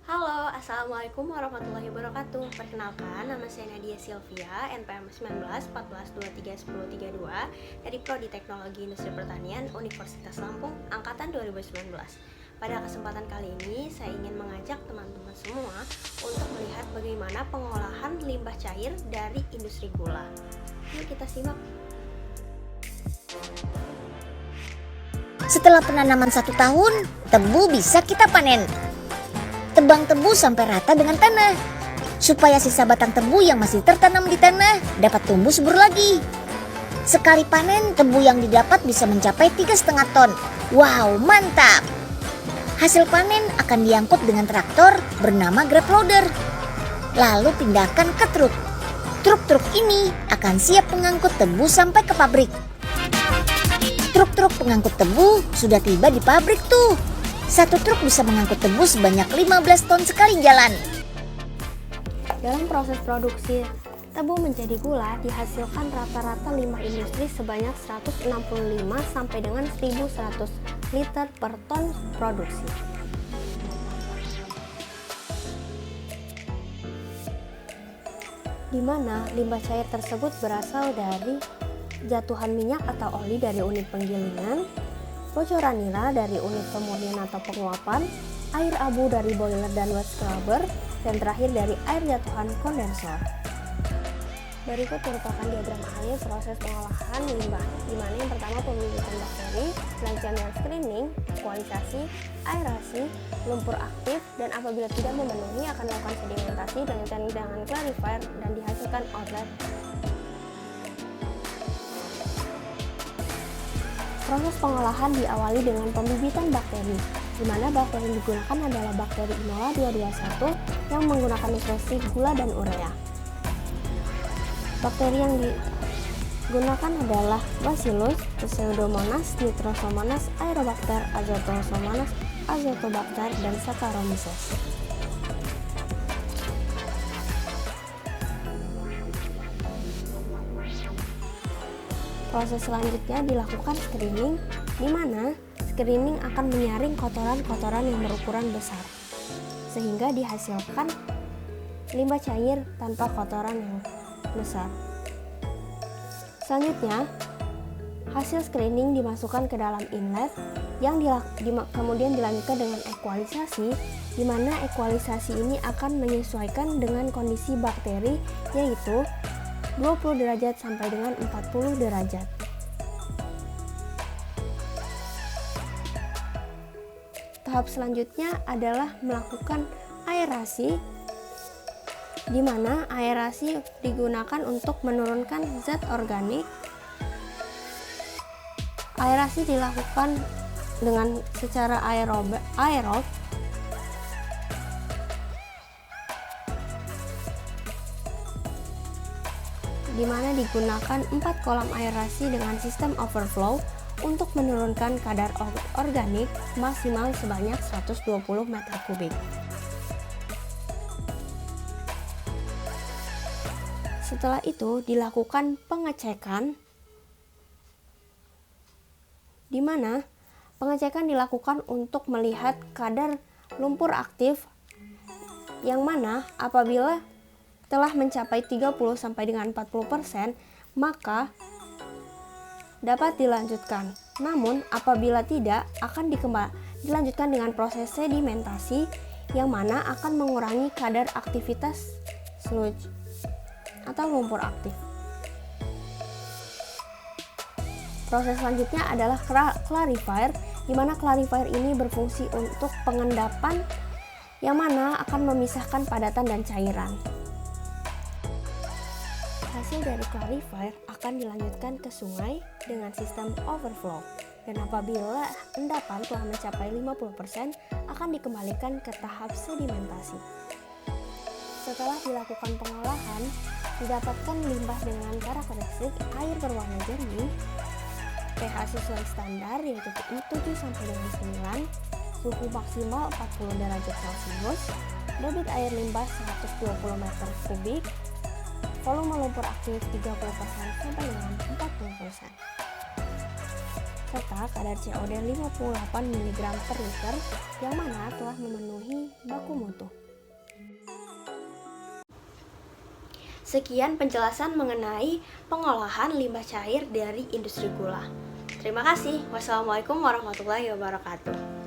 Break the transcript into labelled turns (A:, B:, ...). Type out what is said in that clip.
A: Halo, Assalamualaikum warahmatullahi wabarakatuh. Perkenalkan, nama saya Nadia Sylvia, NPM 19 14 23 10 32 dari Prodi Teknologi Industri Pertanian Universitas Lampung angkatan 2019. Pada kesempatan kali ini, saya ingin mengajak teman-teman semua untuk melihat bagaimana pengolahan limbah cair dari industri gula. Yuk kita simak.
B: Setelah penanaman 1 tahun, tebu bisa kita panen. Tebang tebu sampai rata dengan tanah, supaya sisa batang tebu yang masih tertanam di tanah dapat tumbuh subur lagi. Sekali panen, tebu yang didapat bisa mencapai 3,5 ton. Wow, mantap! Hasil panen akan diangkut dengan traktor bernama grab loader, lalu pindahkan ke truk. Truk-truk ini akan siap mengangkut tebu sampai ke pabrik. Truk-truk pengangkut tebu sudah tiba di pabrik tuh. Satu truk bisa mengangkut tebu sebanyak 15 ton sekali jalan.
A: Dalam proses produksi tebu menjadi gula dihasilkan rata-rata limbah industri sebanyak 165 sampai dengan 1100 liter per ton produksi. Di mana limbah cair tersebut berasal dari jatuhan minyak atau oli dari unit penggilingan, bocoran nira dari unit pemurnian atau penguapan, air abu dari boiler dan wet scrubber, dan terakhir dari air jatuhan kondensor. Berikut merupakan diagram akhir proses pengolahan limbah, di mana yang pertama pembibitan bakteri, selanjutnya dengan screening, kualitasasi, aerasi, lumpur aktif, dan apabila tidak memenuhi akan dilakukan sedimentasi dan dengan clarifier dan dihasilkan outlet. Proses pengolahan diawali dengan pembibitan bakteri, di mana bakteri yang digunakan adalah bakteri Inola 221 yang menggunakan nutrisi gula dan urea. Bakteri yang digunakan adalah Bacillus, Pseudomonas, Nitrosomonas, Aerobacter, Azotosomonas, Azotobacter, dan Saccharomyces. Proses selanjutnya dilakukan screening, di mana screening akan menyaring kotoran-kotoran yang berukuran besar, sehingga dihasilkan limbah cair tanpa kotoran yang besar. Selanjutnya, hasil screening dimasukkan ke dalam inlet yang kemudian dilanjutkan dengan ekualisasi, di mana ekualisasi ini akan menyesuaikan dengan kondisi bakteri, yaitu 20 derajat sampai dengan 40 derajat. Tahap selanjutnya adalah melakukan aerasi, di mana aerasi digunakan untuk menurunkan zat organik. Aerasi dilakukan dengan secara aerob, di mana digunakan 4 kolam aerasi dengan sistem overflow untuk menurunkan kadar organik maksimal sebanyak 120 meter kubik. Setelah itu dilakukan pengecekan, di mana pengecekan dilakukan untuk melihat kadar lumpur aktif, yang mana apabila telah mencapai 30 sampai dengan 40%, maka dapat dilanjutkan. Namun apabila tidak, akan dilanjutkan dengan proses sedimentasi, yang mana akan mengurangi kadar aktivitas sludge atau lumpur aktif. Proses selanjutnya adalah clarifier, di mana clarifier ini berfungsi untuk pengendapan, yang mana akan memisahkan padatan dan cairan. Hasil dari clarifier akan dilanjutkan ke sungai dengan sistem overflow, dan apabila endapan telah mencapai 50% akan dikembalikan ke tahap sedimentasi. Setelah dilakukan pengolahan, didapatkan limbah dengan karakteristik air berwarna jernih, pH sesuai standar yaitu 7 sampai dengan 9, suhu maksimal 40 derajat Celcius, debit air limbah 120 meter kubik, volume lumpur aktif 30% sampai dengan 40%. serta kadar COD 58 mg per liter yang mana telah memenuhi baku mutu. Sekian penjelasan mengenai pengolahan limbah cair dari industri gula. Terima kasih. Wassalamualaikum warahmatullahi wabarakatuh.